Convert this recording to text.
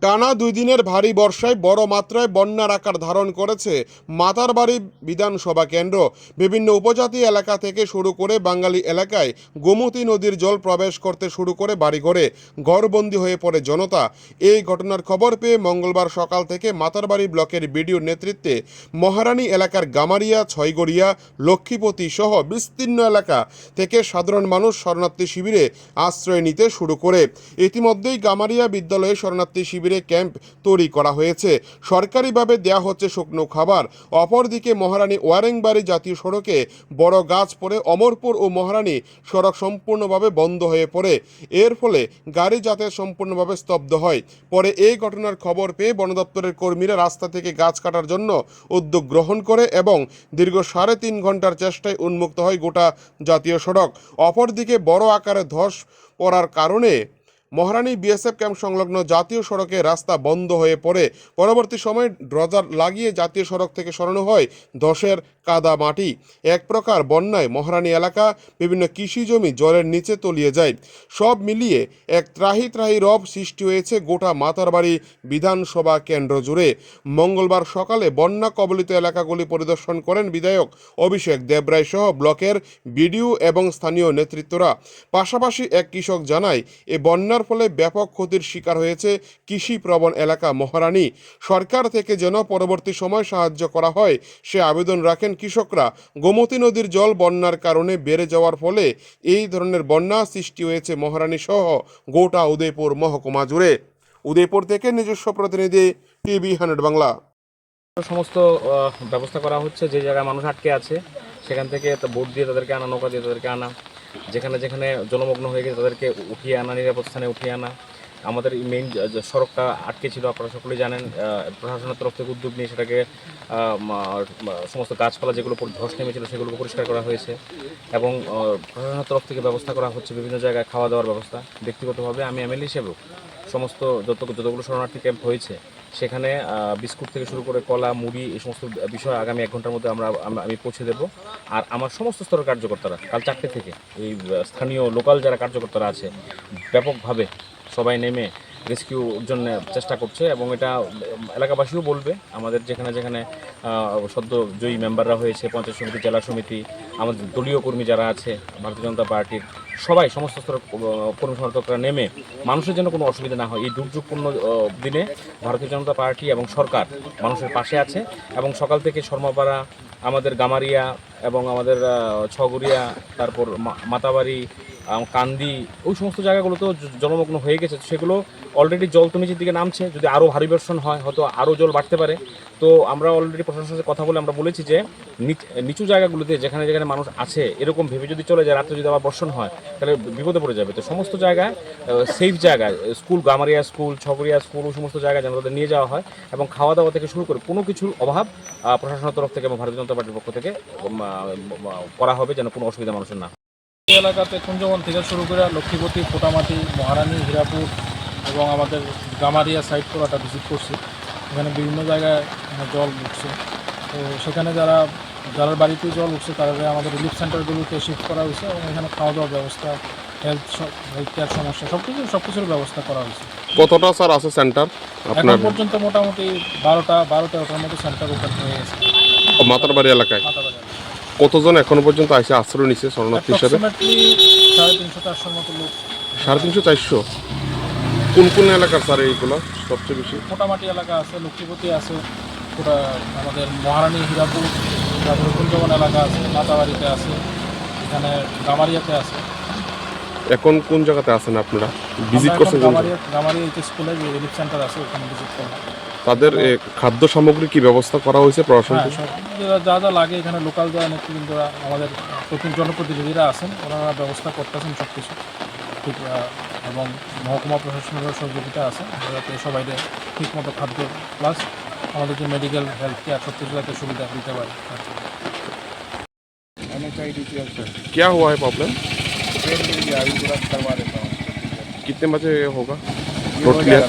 টানা 2 দিনের ভারী বর্ষায় বড় মাত্রায় বন্যার আকার ধারণ করেছে মাতারবাড়ি বিধানসভা কেন্দ্র। বিভিন্ন উপজাতি এলাকা থেকে শুরু করে বাঙালি এলাকায় গোমতী নদীর জল প্রবেশ করতে শুরু করে বাড়িঘরে ঘরবন্দি হয়ে পড়ে জনতা। এই ঘটনার খবর পেয়ে মঙ্গলবার সকাল থেকে মাতারবাড়ি ব্লকের বিডিওর নেতৃত্বে মহারানী এলাকার গামারিয়া, ছয়গড়িয়া, লক্ষ্মীপতি সহ বিস্তীর্ণ এলাকা থেকে সাধারণ মানুষ শরণার্থী শিবিরে আশ্রয় নিতে শুরু করে। ইতিমধ্যেই গামারিয়া বিদ্যালয়ে শরণার্থী শিবিরে ক্যাম্প তৈরি করা হয়েছে। সরকারিভাবে দেয়া হচ্ছে শুকনো খাবার। অপরদিকে মহারানী ওয়ারেংবাড়ি জাতীয় সড়কে বড় গাছ পড়ে অমরপুর ও মহারানী সড়ক সম্পূর্ণভাবে বন্ধ হয়ে পড়ে। এর ফলে গাড়ি যাতায়াত সম্পূর্ণভাবে স্তব্ধ হয়। পরে এই ঘটনার খবর পেয়ে বন দপ্তরের কর্মীরা রাস্তা থেকে গাছ কাটার জন্য উদ্যোগ গ্রহণ করে এবং দীর্ঘ 3.5 ঘন্টার চেষ্টায় উন্মুক্ত হয় গোটা জাতীয় সড়ক। অপরদিকে বড় আকারে ধস পড়ার কারণে মহারানী বিএসএফ ক্যাম্প সংলগ্ন জাতীয় সড়কে রাস্তা বন্ধ হয়ে পড়ে। পরবর্তী সময়ে ড্রজার লাগিয়ে জাতীয় সড়ক থেকে সরানো হয় ধসের কাদা মাটি। এক প্রকার বন্যায় মহারানী এলাকা বিভিন্ন কৃষি জমি জলের নিচে তলিয়ে যায়। সব মিলিয়ে এক ত্রাহি ত্রাহি রব সৃষ্টি হয়েছে গোটা মাতারবাড়ি বিধানসভা কেন্দ্র জুড়ে। মঙ্গলবার সকালে বন্যা কবলিত এলাকাগুলি পরিদর্শন করেন বিধায়ক অভিষেক দেবরায় সহ ব্লকের বিডিও এবং স্থানীয় নেতৃত্বরা। পাশাপাশি এক কৃষক জানায় এ বন্যার ফলে ব্যাপক ক্ষতির শিকার হয়েছে কৃষি প্রবণ এলাকা মহারানী। সরকার থেকে যেন পরবর্তী সময় সাহায্য করা হয় সে আবেদন রাখেন কৃষকরা। গোমতী নদীর জল বন্যার কারণে বেড়ে যাওয়ার ফলে এই ধরনের বন্যা সৃষ্টি হয়েছে মহারানী সহ গোটা উদয়পুর মহকুমা জুড়ে। উদয়পুর থেকে নিজস্ব প্রতিনিধি টিভি 100 বাংলা। সমস্ত ব্যবস্থা করা হচ্ছে। যে জায়গায় মানুষ আটকে আছে সেখান থেকে বোট দিয়ে তাদেরকে আনা, নৌকা দিয়ে তাদেরকে আনা, যেখানে যেখানে জলমগ্ন হয়ে গেছে তাদেরকে উঠিয়ে আনা, নিরাপদ স্থানে উঠিয়ে আনা। আমাদের মেইন সড়কটা আটকে ছিল, আপনারা সকলেই জানেন। প্রশাসনের তরফ থেকে উদ্যোগ নিয়ে সেটাকে সমস্ত গাছপালা যেগুলো ধস নেমেছিল সেগুলোকে পরিষ্কার করা হয়েছে এবং প্রশাসনের তরফ থেকে ব্যবস্থা করা হচ্ছে বিভিন্ন জায়গায় খাওয়া দাওয়ার ব্যবস্থা। ব্যক্তিগতভাবে আমি এমএলএ হিসেবেও সমস্ত যতগুলো শরণার্থী ক্যাম্প হয়েছে সেখানে বিস্কুট থেকে শুরু করে কলা, মুড়ি, এই সমস্ত বিষয় আগামী 1 ঘন্টার মধ্যে আমি পৌঁছে দেবো। আর আমার সমস্ত স্তরের কার্যকর্তারা কাল 4টে থেকে এই স্থানীয় লোকাল যারা কার্যকর্তারা আছে ব্যাপকভাবে সবাই নেমে রেস্কিউর জন্য চেষ্টা করছে এবং এটা এলাকাবাসীও বলবে। আমাদের যেখানে যেখানে সদ্য জয়ী মেম্বাররা হয়েছে, পঞ্চায়েত সমিতি, জেলা সমিতি, আমাদের দলীয় কর্মী যারা আছে ভারতীয় জনতা পার্টির, সবাই সমস্ত স্তরের কর্মী সমর্থকরা নেমে মানুষের জন্য কোনো অসুবিধা না হয় এই দুর্যোগপূর্ণ দিনে ভারতীয় জনতা পার্টি এবং সরকার মানুষের পাশে আছে। এবং সকাল থেকে শর্মাপাড়া, আমাদের গামারিয়া এবং আমাদের ছগড়িয়া, তারপর মাতাবাড়ি, কান্দি, ওই সমস্ত জায়গাগুলো তো জলমগ্ন হয়ে গেছে। সেগুলো অলরেডি জল তো নিচের দিকে নামছে। যদি আরও ভারী বর্ষণ হয় হয়তো আরও জল বাড়তে পারে। তো আমরা অলরেডি প্রশাসনের সাথে কথা বলে আমরা বলেছি যে নিচু জায়গাগুলোতে যেখানে যেখানে মানুষ আছে এরকম ভেবে যদি চলে যায় রাত্রে যদি আবার বর্ষণ হয় তাহলে বিপদে পড়ে যাবে। তো সমস্ত জায়গায় সেফ জায়গায় স্কুল, গামারিয়া স্কুল, ছগড়িয়া স্কুল, ওই সমস্ত জায়গায় যেন তাদের নিয়ে যাওয়া হয় এবং খাওয়া দাওয়া থেকে শুরু করে কোনো কিছুর অভাব প্রশাসনের তরফ থেকে এবং ভারতীয় জনতা পার্টির পক্ষ থেকে করা হবে যেন কোনো অসুবিধা মানুষের না। এই এলাকাতে কুঞ্জবন থেকে শুরু করে লক্ষ্মীপতি, পোটামাটি, মহারানী, হীরাপুর এবং আমাদের গামারিয়া সাইড পুরোটা ভিজিট করছি। এখানে বিভিন্ন জায়গায় জল উঠছে। তো সেখানে যারা বাড়িতে জল উঠছে তাদের আমাদের রিলিফ সেন্টারগুলোতে শিফট করা হয়েছে এবং এখানে খাওয়া দাওয়ার ব্যবস্থা, হেলথ কেয়ার সমস্যা সব কিছুর ব্যবস্থা করা হয়েছে। কতটা স্যার আছে সেন্টার এখন পর্যন্ত মোটামুটি 12-13টার মতো সেন্টার ওপেন হয়ে গেছে মাতারবাড়ি এলাকায়। মাতাবাড়ি কতজন এখনো পর্যন্ত এসে আশ্রয় নিচ্ছে শরণার্থী হিসেবে? 350-400 মতো লোক। 350-400? কোন কোন এলাকার স্যার এইগুলো সবচেয়ে বেশি? মোটামাটি এলাকা আছে, লক্ষ্মীপতি আছে, পুরা আমাদের মহারানী, হীরাপুর, তারপরে কুঞ্জবন এলাকা আছে, মাতাবাড়িতে আছে, এখানে গামারিয়াতে আছে। এখন কোন জায়গাতে আছেন আপনারা? ভিজিট করছেন? গামারিয়া স্কুলে যে রিলিফ সেন্টার আছে ওখানে ভিজিট করলাম। তাদের খাদ্য সামগ্রী কি ব্যবস্থা করা হয়েছে প্রশাসন থেকে? যা যা লাগে এখানে লোকাল যারা নেতৃবৃন্দরা, আমাদের জনপ্রতিনিধিরা আছেন, ওনারা ব্যবস্থা করতেছেন সব কিছু ঠিক। এবং মহকুমা প্রশাসনের সহযোগিতা আছে যাতে সবাই ঠিকমতো খাদ্য প্লাস আমাদের যে মেডিকেল হেলথ কেয়ার সব কিছু যাতে সুবিধা দিতে পারে। क्या हुआ है प्रॉब्लम? अभी तुरंत करवा देता हूँ। कितने बजे होगा रोड क्लियर?